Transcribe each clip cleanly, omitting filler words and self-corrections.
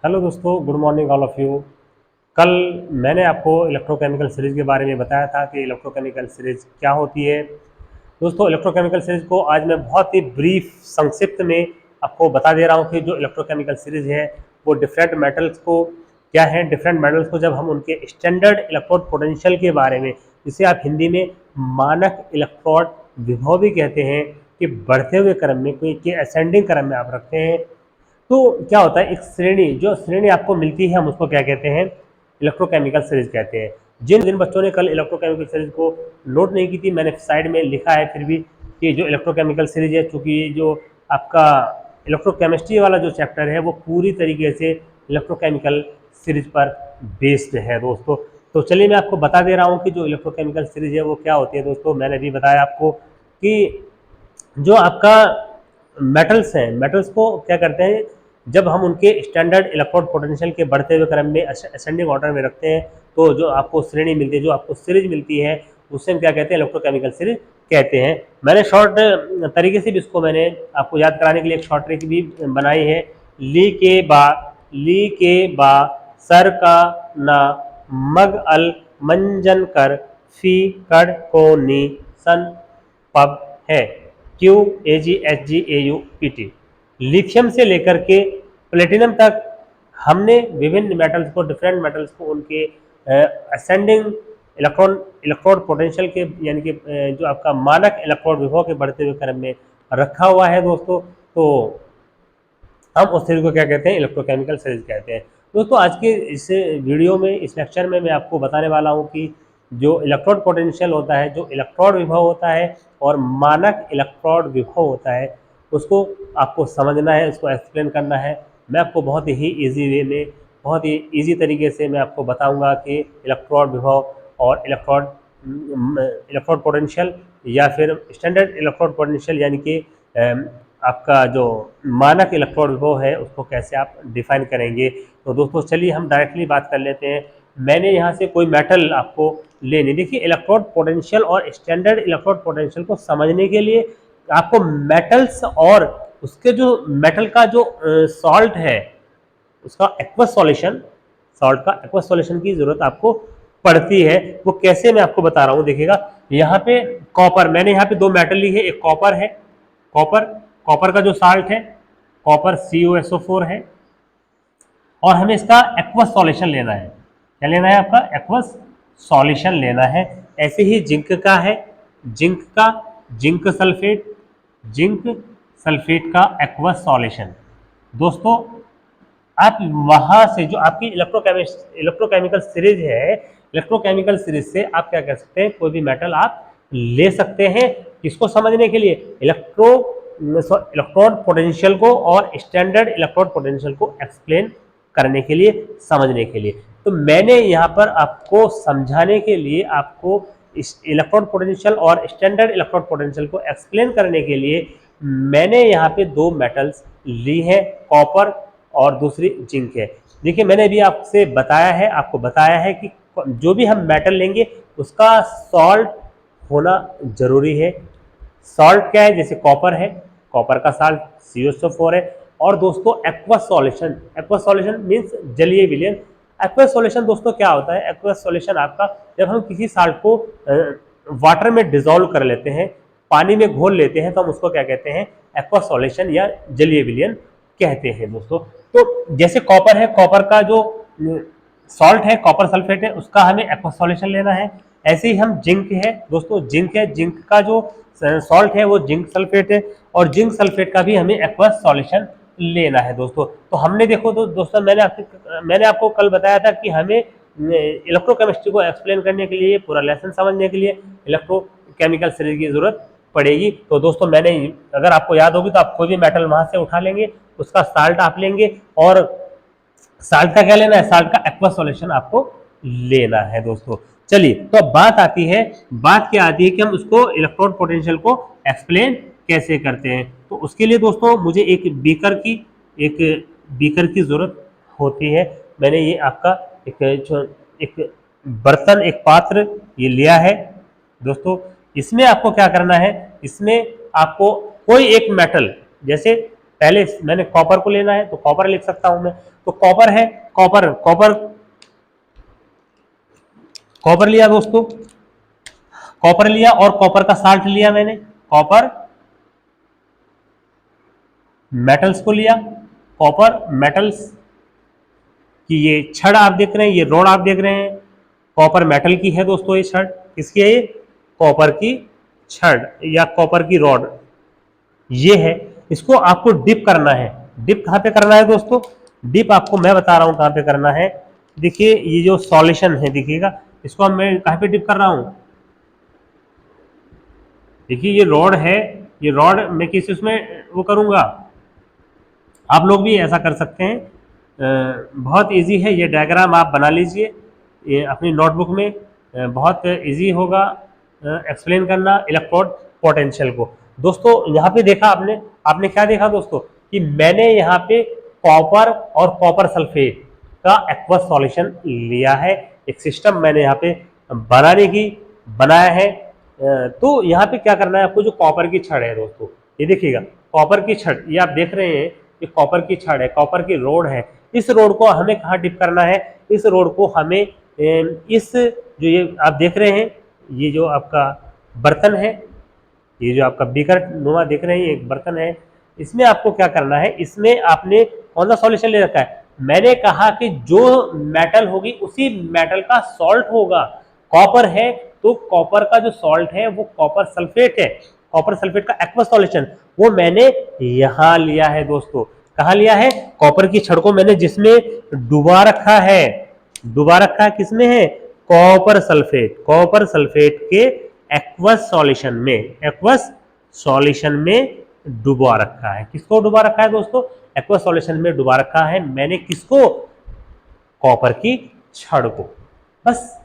Hello दोस्तों, good morning all of you. कल मैंने आपको इलेक्ट्रोकेमिकल सीरीज के बारे में बताया था कि इलेक्ट्रोकेमिकल सीरीज क्या होती है। दोस्तों, इलेक्ट्रोकेमिकल सीरीज को आज मैं बहुत ही ब्रीफ संक्षिप्त में आपको बता दे रहा हूँ कि जो इलेक्ट्रोकेमिकल सीरीज है वो डिफरेंट मेटल्स को क्या है, डिफरेंट मेटल्स को जब हम उनके स्टैंडर्ड इलेक्ट्रोड पोटेंशियल के बारे में, जिसे आप हिंदी में मानक इलेक्ट्रोड विभव भी कहते हैं, कि बढ़ते हुए क्रम में कोई के असेंडिंग क्रम में आप रखते हैं तो क्या होता है, एक श्रेणी जो श्रेणी आपको मिलती है हम उसको क्या कहते हैं, इलेक्ट्रोकेमिकल सीरीज कहते हैं। जिन जिन बच्चों ने कल इलेक्ट्रोकेमिकल सीरीज को नोट नहीं की थी, मैंने साइड में लिखा है फिर भी कि जो इलेक्ट्रोकेमिकल सीरीज है, चूंकि जो आपका इलेक्ट्रोकेमिस्ट्री वाला जो चैप्टर है वो पूरी तरीके से इलेक्ट्रोकेमिकल सीरीज पर बेस्ड है दोस्तों। तो चलिए मैं आपको बता दे रहा हूँ कि जो इलेक्ट्रोकेमिकल सीरीज है वो क्या होती है। दोस्तों, मैंने भी बताया आपको कि जो आपका मेटल्स हैं, मेटल्स को क्या करते हैं, जब हम उनके स्टैंडर्ड इलेक्ट्रोड पोटेंशियल के बढ़ते हुए क्रम में असेंडिंग ऑर्डर में रखते हैं तो जो आपको श्रेणी मिलती है, जो आपको सीरीज मिलती है, उससे हम क्या कहते हैं, इलेक्ट्रोकेमिकल सीरीज कहते हैं। मैंने शॉर्ट तरीके से भी इसको मैंने आपको याद कराने के लिए एक शॉर्ट ट्रिक भी बनाई है। ली के बा सर का ना मग अल मंजन कर फी कड़ को नी सन पब है। QAGHGAUPT। लिथियम से लेकर के प्लेटिनम तक हमने विभिन्न मेटल्स को, डिफरेंट मेटल्स को उनके असेंडिंग इलेक्ट्रोड पोटेंशियल के, यानी कि जो आपका मानक इलेक्ट्रोड विभव के बढ़ते हुए क्रम में रखा हुआ है दोस्तों। तो हम उस सीरीज को क्या कहते हैं, इलेक्ट्रोकेमिकल सीरीज कहते हैं। दोस्तों, आज के इस वीडियो में, इस लेक्चर में मैं आपको बताने वाला हूँ कि जो इलेक्ट्रोड पोटेंशियल होता है, जो इलेक्ट्रोड विभव होता है और मानक इलेक्ट्रोड विभव होता है, उसको आपको समझना है, उसको एक्सप्लेन करना है। मैं आपको बहुत ही ईजी वे में, बहुत ही ईजी तरीके से मैं आपको बताऊंगा कि इलेक्ट्रोड विभव और इलेक्ट्रोड पोटेंशियल या फिर स्टैंडर्ड इलेक्ट्रोड पोटेंशियल, यानी कि आपका जो मानक इलेक्ट्रोड विभव है उसको कैसे आप डिफाइन करेंगे। तो दोस्तों, चलिए हम डायरेक्टली बात कर लेते हैं। मैंने यहाँ से कोई मेटल आपको लेनी, देखिए इलेक्ट्रोड पोटेंशियल और स्टैंडर्ड इलेक्ट्रोड पोटेंशियल को समझने के लिए आपको मेटल्स और उसके जो मेटल का जो सॉल्ट है, उसका एक्वस सॉल्यूशन, सॉल्ट का एक्वस सॉल्यूशन की जरूरत आपको पड़ती है। वो कैसे, मैं आपको बता रहा हूँ। देखिएगा यहाँ पे कॉपर, मैंने यहाँ पे दो मेटल ली है, एक कॉपर है, कॉपर का जो साल्ट है कॉपर CuSO4 है, और हमें इसका एक्वस सॉल्यूशन लेना है। क्या लेना है, आपका एक्वस सॉल्यूशन लेना है। ऐसे ही जिंक का है, जिंक सल्फेट का एक्वस सॉल्यूशन। दोस्तों, आप वहां से जो आपकी इलेक्ट्रोकेमिकल सीरीज है, इलेक्ट्रोकेमिकल सीरीज से आप क्या कर सकते हैं, कोई भी मेटल आप ले सकते हैं। किसको समझने के लिए, इलेक्ट्रोड पोटेंशियल को और स्टैंडर्ड इलेक्ट्रोड पोटेंशियल को एक्सप्लेन करने के लिए, समझने के लिए। तो मैंने यहाँ पर आपको समझाने के लिए, आपको इलेक्ट्रोड पोटेंशियल और स्टैंडर्ड इलेक्ट्रोड पोटेंशियल को एक्सप्लेन करने के लिए मैंने यहाँ पे दो मेटल्स ली है, कॉपर और दूसरी जिंक है। देखिए, मैंने भी आपसे बताया है, आपको बताया है कि जो भी हम मेटल लेंगे उसका सॉल्ट होना जरूरी है। सॉल्ट क्या है, जैसे कॉपर है, कॉपर का सॉल्ट CuSO4 है। और दोस्तों, एक्वस सॉल्यूशन मीन्स जलीय विलयन। एक्वस सॉल्यूशन दोस्तों क्या होता है, एक्वस सॉल्यूशन आपका, जब हम किसी सॉल्ट को वाटर में डिसॉल्व कर लेते हैं, पानी में घोल लेते हैं, तो हम उसको क्या कहते हैं, एक्वस सॉल्यूशन या जलीय विलयन कहते हैं दोस्तों। तो जैसे कॉपर है, कॉपर का जो सॉल्ट है, कॉपर सल्फेट है, उसका हमें एक्वस सॉल्यूशन लेना है। ऐसे ही हम जिंक है दोस्तों, जिंक का जो सॉल्ट है वो जिंक सल्फेट है, और जिंक सल्फेट का भी हमें एक्वस सॉल्यूशन लेना है दोस्तों। तो हमने देखो तो दोस्तों, मैंने आपको कल बताया था कि हमें इलेक्ट्रोकेमिस्ट्री को एक्सप्लेन करने के लिए, पूरा लेसन समझने के लिए इलेक्ट्रोकेमिकल सीरीज की जरूरत पड़ेगी। तो दोस्तों, मैंने, अगर आपको याद होगी तो आप कोई भी मेटल वहां से उठा लेंगे, उसका साल्ट आप लेंगे, और साल्ट का क्या लेना है, साल्ट का एक्वस सॉल्यूशन आपको लेना है दोस्तों। चलिए, तो अब बात क्या आती है कि हम उसको इलेक्ट्रोड पोटेंशियल को एक्सप्लेन कैसे करते हैं। तो उसके लिए दोस्तों मुझे एक बीकर की जरूरत होती है। मैंने ये आपका एक बर्तन, एक पात्र ये लिया है दोस्तों। इसमें आपको क्या करना है, इसमें आपको कोई एक मेटल, जैसे पहले मैंने कॉपर को लेना है तो कॉपर लिख सकता हूं मैं, तो कॉपर है, कॉपर कॉपर कॉपर लिया दोस्तों, कॉपर लिया और कॉपर का साल्ट लिया मैंने, कॉपर मेटल्स को लिया, कॉपर मेटल्स की ये छड़ आप देख रहे हैं, ये रॉड आप देख रहे हैं, कॉपर मेटल की है दोस्तों, ये छड़ किसकी है, ये कॉपर की छड़ या कॉपर की रॉड ये है। इसको आपको डिप करना है। डिप कहां पे करना है दोस्तों, डिप आपको मैं बता रहा हूं कहां पे करना है। देखिए ये जो सॉल्यूशन है दिखिएगा, इसको अब मैं कहां पे डिप कर रहा हूं, देखिए ये रॉड है, ये रॉड मैं किस उसमें वो करूंगा, आप लोग भी ऐसा कर सकते हैं। बहुत इजी है, ये डायग्राम आप बना लीजिए ये अपनी नोटबुक में, बहुत इजी होगा एक्सप्लेन करना इलेक्ट्रोड पोटेंशियल को। दोस्तों यहाँ पे देखा आपने, आपने क्या देखा दोस्तों कि मैंने यहाँ पे कॉपर और कॉपर सल्फेट का एक्वस सॉल्यूशन लिया है, एक सिस्टम मैंने यहाँ पे बनाया है। तो यहाँ पे क्या करना है आपको, जो कॉपर की छड़ है दोस्तों, ये देखिएगा कॉपर की छड़, ये आप देख रहे हैं, ये कॉपर की छड़ है, कॉपर की रोड है। इस रोड को हमें कहाँ डिप करना है, इस रोड को हमें इस जो ये आप देख रहे हैं, ये जो आपका बर्तन है, ये जो आपका बीकर नुमा देख रहे हैं, एक बर्तन है, इसमें आपको क्या करना है, इसमें आपने कौन सा सॉल्यूशन ले रखा है, मैंने कहा कि जो मेटल होगी उसी मेटल का सॉल्ट होगा। कॉपर है तो कॉपर का जो सॉल्ट है वो कॉपर सल्फेट है, कॉपर सल्फेट का एक्वस सॉल्यूशन वो मैंने यहां लिया है दोस्तों। कहां लिया है, कॉपर की छड़ को मैंने जिसमें डुबा रखा है, डुबा रखा है किसमें है, कॉपर सल्फेट के एक्वस सॉल्यूशन में, एक्वस सॉल्यूशन में डुबा रखा है। किसको डुबा रखा है दोस्तों, एक्वस सॉल्यूशन में डुबा रखा है मैंने, किसको, कॉपर की छड़ को। बस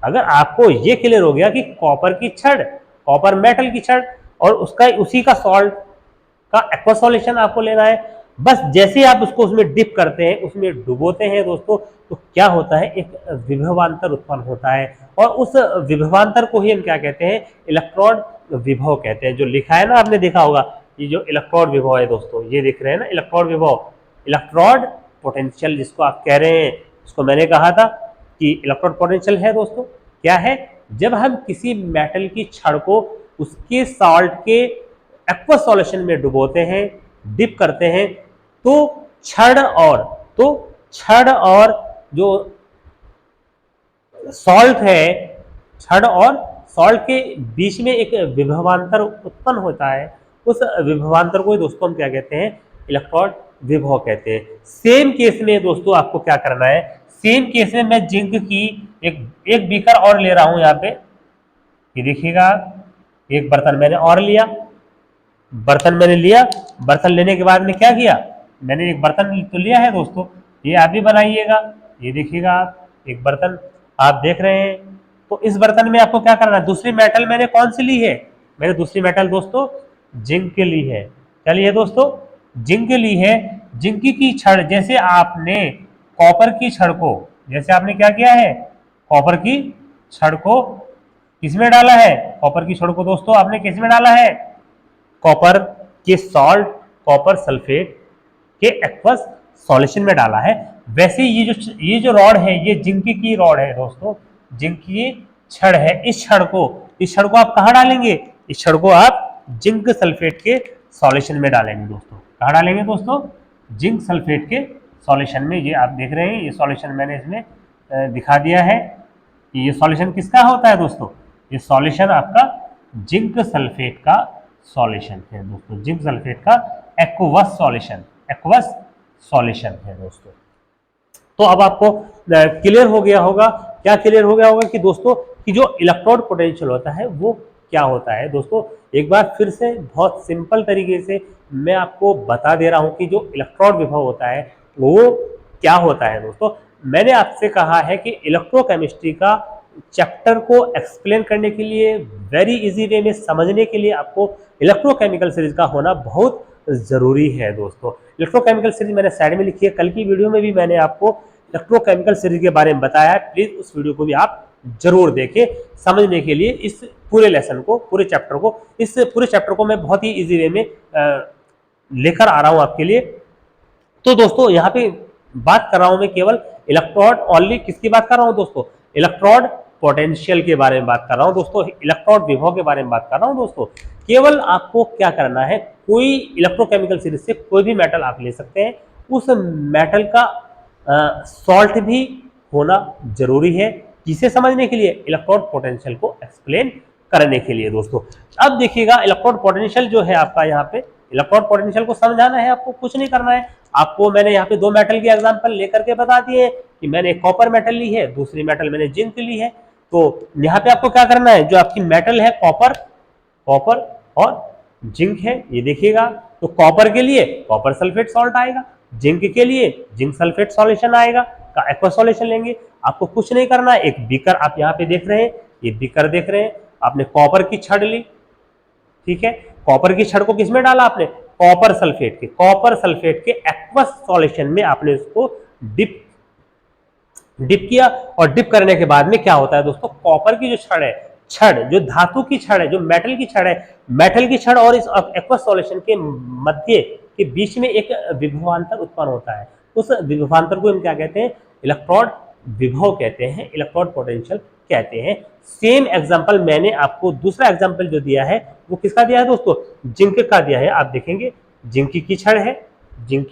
अगर आपको ये क्लियर हो गया कि कॉपर की छड़, कॉपर मेटल की छड़ और उसका उसी का सॉल्ट का एक्वा सॉल्यूशन आपको लेना है, बस जैसे ही आप उसको उसमें डिप करते हैं, उसमें डुबोते हैं दोस्तों, तो क्या होता है, एक विभवांतर उत्पन्न होता है और उस विभवांतर को ही हम क्या कहते हैं, इलेक्ट्रोड विभव कहते हैं। जो लिखा है ना, आपने देखा होगा, ये जो इलेक्ट्रोड विभव है दोस्तों, ये दिख रहे हैं ना इलेक्ट्रोड विभव, इलेक्ट्रोड पोटेंशियल जिसको आप कह रहे हैं, उसको मैंने कहा था कि इलेक्ट्रोड पोटेंशियल है दोस्तों, क्या है, जब हम किसी मेटल की छड़ को उसके सॉल्ट के एक्वा सॉल्यूशन में डुबोते हैं, डिप करते हैं, तो छड़ और जो सॉल्ट है, छड़ और सॉल्ट के बीच में एक विभवांतर उत्पन्न होता है। उस विभवांतर को दोस्तों हम क्या कहते हैं, इलेक्ट्रोड विभव कहते हैं। सेम केस में दोस्तों आपको क्या करना है, सेम केस में मैं जिंक की एक बीकर और ले रहा हूं यहाँ पे, ये देखिएगा एक बर्तन मैंने और लिया, बर्तन मैंने लिया, बर्तन लेने के बाद में क्या किया, मैंने एक बर्तन तो लिया है दोस्तों, ये आप भी बनाइएगा, ये देखिएगा आप एक बर्तन आप देख रहे हैं, तो इस बर्तन में आपको क्या करना है, दूसरी मेटल मैंने कौन सी ली है, मैंने दूसरी मेटल दोस्तों जिंक ली है। क्या ली है दोस्तों, जिंक ली है। जिंक की छड़, जैसे आपने कॉपर की छड़ को, जैसे आपने क्या किया है, कॉपर की छड़ को किसमें डाला है, कॉपर की छड़ को दोस्तों आपने किसमें डाला है, कॉपर के सॉल्ट, कॉपर सल्फेट के एक्वस सॉल्यूशन में डाला है। वैसे ये जो रॉड है, ये जिंक की रॉड है दोस्तों, जिंक की छड़ है, इस छड़ को आप कहां डालेंगे, इस छड़ को आप जिंक सल्फेट के सॉल्यूशन में डालेंगे दोस्तों। कहां डालेंगे दोस्तों, जिंक सल्फेट के सॉल्यूशन में। ये आप देख रहे हैं, ये सॉल्यूशन मैंने इसमें दिखा दिया है कि ये सॉल्यूशन किसका होता है दोस्तों, ये सॉल्यूशन आपका जिंक सल्फेट का सॉल्यूशन है दोस्तों, जिंक सल्फेट का एक्वस सॉल्यूशन है दोस्तों। तो अब आपको क्लियर हो गया होगा, क्या क्लियर हो गया होगा कि दोस्तों कि जो इलेक्ट्रोड पोटेंशियल होता है वो क्या होता है दोस्तों। एक बार फिर से बहुत सिंपल तरीके से मैं आपको बता दे रहा हूं कि जो इलेक्ट्रोड विभव होता है वो क्या होता है दोस्तों। मैंने आपसे कहा है कि इलेक्ट्रोकेमिस्ट्री का चैप्टर को एक्सप्लेन करने के लिए, वेरी इजी वे में समझने के लिए आपको इलेक्ट्रोकेमिकल सीरीज का होना बहुत जरूरी है दोस्तों। इलेक्ट्रोकेमिकल सीरीज मैंने साइड में लिखी है, कल की वीडियो में भी मैंने आपको इलेक्ट्रोकेमिकल सीरीज के बारे में बताया है, प्लीज उस वीडियो को भी आप जरूर देखें समझने के लिए। इस पूरे लेसन को, पूरे चैप्टर को, इस पूरे चैप्टर को मैं बहुत ही इजी वे में लेकर आ रहा हूं आपके लिए। तो दोस्तों यहाँ पे बात कर रहा हूं मैं केवल इलेक्ट्रोड ओनली, किसकी बात कर रहा हूं दोस्तों, इलेक्ट्रोड पोटेंशियल के बारे में बात कर रहा हूं दोस्तों, इलेक्ट्रोड विभव के बारे में बात कर रहा हूं दोस्तों। केवल आपको क्या करना है, कोई इलेक्ट्रोकेमिकल सीरीज से कोई भी मेटल आप ले सकते हैं, उस मेटल का सॉल्ट भी होना जरूरी है, किसे समझने के लिए, इलेक्ट्रोड पोटेंशियल को एक्सप्लेन करने के लिए दोस्तों। अब देखिएगा इलेक्ट्रोड पोटेंशियल जो है आपका, यहाँ पे इलेक्ट्रोड पोटेंशियल को समझाना है आपको, कुछ नहीं करना है आपको। मैंने यहाँ पे दो मेटल के एग्जांपल लेकर के बता दिए कि मैंने एक कॉपर मेटल ली है, दूसरी मेटल मैंने जिंक ली है। तो यहाँ पे आपको क्या करना है, जो आपकी मेटल है कॉपर और जिंक है, ये देखिएगा। तो कॉपर के लिए कॉपर सल्फेट सॉल्ट आएगा, जिंक के लिए जिंक सल्फेट सॉल्यूशन आएगा, का एक्वा सॉल्यूशन लेंगे। आपको कुछ नहीं करना है, एक बीकर आप यहाँ पे देख रहे हैं, ये बीकर देख रहे हैं, आपने कॉपर की छड़ ली, ठीक है, कॉपर की छड़ को किसमें डाला आपने, कॉपर सल्फेट के एक्वस सॉल्यूशन में आपने उसको डिप किया। और डिप करने के बाद में क्या होता है दोस्तों, कॉपर की जो छड़ जो धातु की छड़ है, जो मेटल की छड़ है, मेटल की छड़ और इस एक्वस सॉल्यूशन के मध्य के बीच में एक विभवांतर उत्पन्न होता है। उस विभवांतर को हम क्या कहते हैं, इलेक्ट्रोड विभव कहते हैं, इलेक्ट्रोड पोटेंशियल कहते हैं। सेम एग्जांपल मैंने आपको दूसरा एग्जांपल जो दिया है वो किसका दिया है दोस्तों, जिंक का दिया है। आप देखेंगे जिंक की छड़ है, जिंक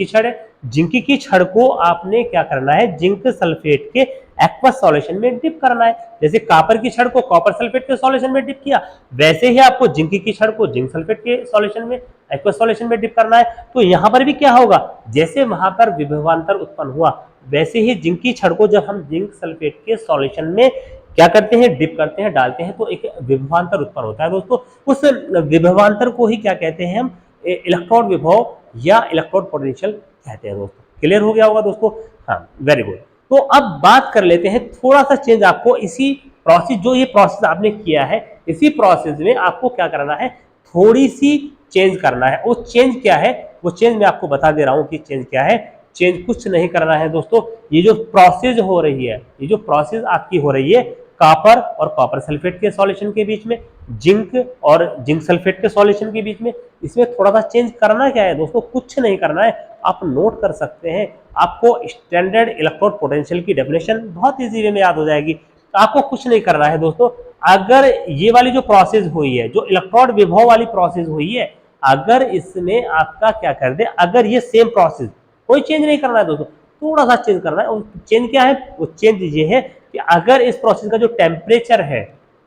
की छड़ को आपने क्या करना है, जिंक सल्फेट के एक्वस सॉल्यूशन में डिप करना है। जैसे कॉपर की छड़ को कॉपर सल्फेट के सॉल्यूशन में डिप किया, वैसे ही आपको जिंक की छड़ को जिंक सल्फेट के सॉल्यूशन में एक्वस सॉल्यूशन में डिप करना है। तो यहाँ पर भी क्या होगा, जैसे वहां पर विभवांतर उत्पन्न हुआ, वैसे ही जिंक की छड़ को जब हम जिंक सल्फेट के सॉल्यूशन में क्या करते हैं, डिप करते हैं, डालते हैं, तो एक विभवांतर उत्पन्न होता है दोस्तों। उस विभवांतर को ही क्या कहते हैं हम, इलेक्ट्रोड विभव या इलेक्ट्रोड पोटेंशियल कहते हैं दोस्तों। क्लियर हो गया होगा दोस्तों, हाँ वेरी गुड। तो अब बात कर लेते हैं, थोड़ा सा चेंज आपको इसी प्रोसेस, जो ये प्रोसेस आपने किया है, इसी प्रोसेस में आपको क्या करना है, थोड़ी सी चेंज करना है। वो चेंज क्या है, वो चेंज मैं आपको बता दे रहा हूं कि चेंज क्या है। चेंज कुछ नहीं करना है दोस्तों, ये जो प्रोसेस हो रही है, ये जो प्रोसेस आपकी हो रही है कॉपर और कॉपर सल्फेट के सॉल्यूशन के बीच में, जिंक और जिंक सल्फेट के सॉल्यूशन के बीच में, इसमें थोड़ा सा चेंज करना क्या है दोस्तों, कुछ नहीं करना है। आप नोट कर सकते हैं, आपको स्टैंडर्ड इलेक्ट्रोड पोटेंशियल की डेफिनेशन बहुत इजी वे में याद हो जाएगी। तो आपको कुछ नहीं करना है दोस्तों, अगर ये वाली जो प्रोसेस हुई है, जो इलेक्ट्रोड विभव वाली प्रोसेस हुई है, अगर इसमें आपका क्या कर दे, अगर ये सेम प्रोसेस, कोई चेंज नहीं करना है दोस्तों, थोड़ा सा चेंज करना है। और चेंज क्या है, वो चेंज ये है कि अगर इस प्रोसेस का जो टेम्परेचर है,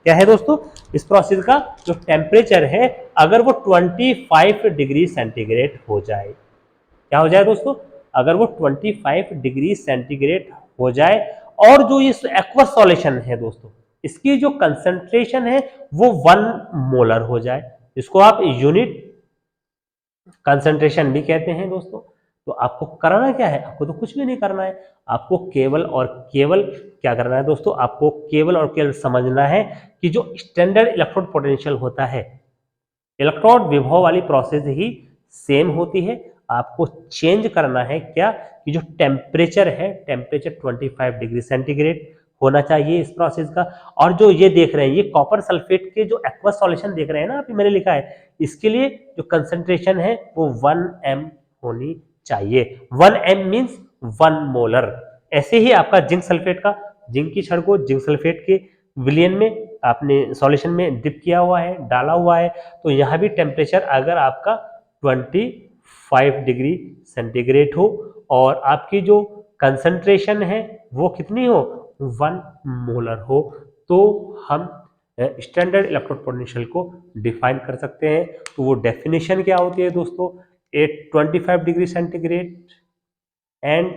क्या है दोस्तों, इस प्रोसेस का जो टेम्परेचर है, अगर वो 25 डिग्री सेंटीग्रेड हो जाए, क्या हो जाए दोस्तों, अगर वो 25 डिग्री सेंटीग्रेड हो जाए, और जो इस एक्वस सॉल्यूशन है दोस्तों, इसकी जो कंसंट्रेशन है वो 1 मोलर हो जाए, इसको आप यूनिट कंसंट्रेशन भी कहते हैं दोस्तों। तो आपको करना क्या है, आपको तो कुछ भी नहीं करना है, आपको केवल और केवल क्या करना है दोस्तों, आपको केवल और केवल समझना है कि जो स्टैंडर्ड इलेक्ट्रोड पोटेंशियल होता है, इलेक्ट्रोड विभव वाली प्रोसेस ही सेम होती है। आपको चेंज करना है क्या, कि जो टेम्परेचर है, टेम्परेचर 25 डिग्री सेंटीग्रेड होना चाहिए इस प्रोसेस का। और जो ये देख रहे हैं, ये कॉपर सल्फेट के जो एक्वस सॉल्यूशन देख रहे हैं ना, अभी मैंने लिखा है, इसके लिए जो कंसंट्रेशन है वो 1 m होनी चाहिए। 1 m मीन्स 1 मोलर। ऐसे ही आपका जिंक सल्फेट का, जिंक की छड़ को जिंक सल्फेट के विलयन में आपने सॉल्यूशन में डिप किया हुआ है, डाला हुआ है, तो यहाँ भी टेम्परेचर अगर आपका 25 डिग्री सेंटीग्रेड हो और आपकी जो कंसंट्रेशन है वो कितनी हो, 1 मोलर हो, तो हम स्टैंडर्ड इलेक्ट्रोड पोटेंशियल को डिफाइन कर सकते हैं। तो वो डेफिनेशन क्या होती है दोस्तों, 25 degree centigrade and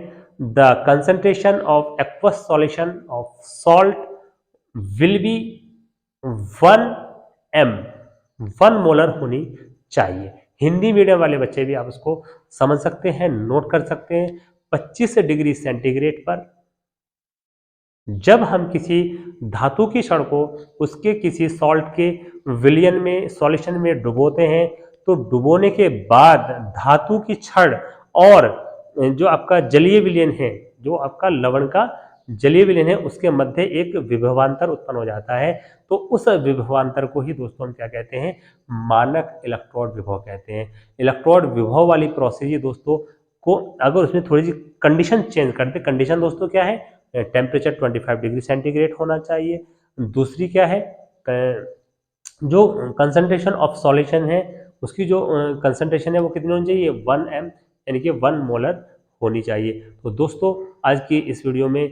the concentration of aqueous solution of salt will be 1 m 1 molar होनी चाहिए। हिंदी मीडियम वाले बच्चे भी आप उसको समझ सकते हैं, नोट कर सकते हैं। 25 डिग्री सेंटीग्रेड पर जब हम किसी धातु की छड़ को उसके किसी सॉल्ट के विलयन में, सॉल्यूशन में डुबोते हैं, तो डुबोने के बाद धातु की छड़ और जो आपका जलीय विलयन है, जो आपका लवण का जलीय विलयन है उसके मध्य एक विभवांतर उत्पन्न हो जाता है, तो उस विभवांतर को ही दोस्तों हम क्या कहते हैं, मानक इलेक्ट्रोड विभव कहते हैं। इलेक्ट्रोड विभव वाली प्रोसेस ये दोस्तों को अगर उसमें थोड़ी सी कंडीशन चेंज कर दे, कंडीशन दोस्तों क्या है, टेम्परेचर 25 डिग्री सेंटीग्रेड होना चाहिए। दूसरी क्या है, जो कंसंट्रेशन ऑफ सॉल्यूशन है उसकी जो कंसंट्रेशन है वो कितनी होनी चाहिए, 1 m यानी कि 1 मोलर होनी चाहिए। तो दोस्तों आज की इस वीडियो में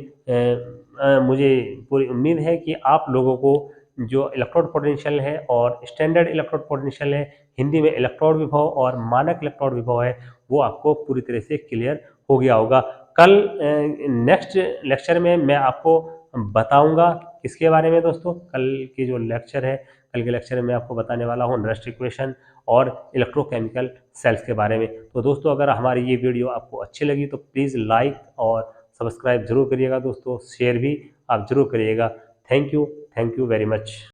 मुझे पूरी उम्मीद है कि आप लोगों को जो इलेक्ट्रोड पोटेंशियल है और स्टैंडर्ड इलेक्ट्रोड पोटेंशियल है, हिंदी में इलेक्ट्रोड विभव और मानक इलेक्ट्रोड विभव है, वो आपको पूरी तरह से क्लियर हो गया होगा। कल नेक्स्ट लेक्चर में मैं आपको बताऊंगा किसके बारे में दोस्तों, कल की जो लेक्चर है, कल के लेक्चर में मैं आपको बताने वाला हूँ नरेस्ट इक्वेशन और इलेक्ट्रोकेमिकल सेल्स के बारे में। तो दोस्तों अगर हमारी ये वीडियो आपको अच्छी लगी तो प्लीज़ लाइक और सब्सक्राइब जरूर करिएगा दोस्तों, शेयर भी आप जरूर करिएगा। Thank you very much.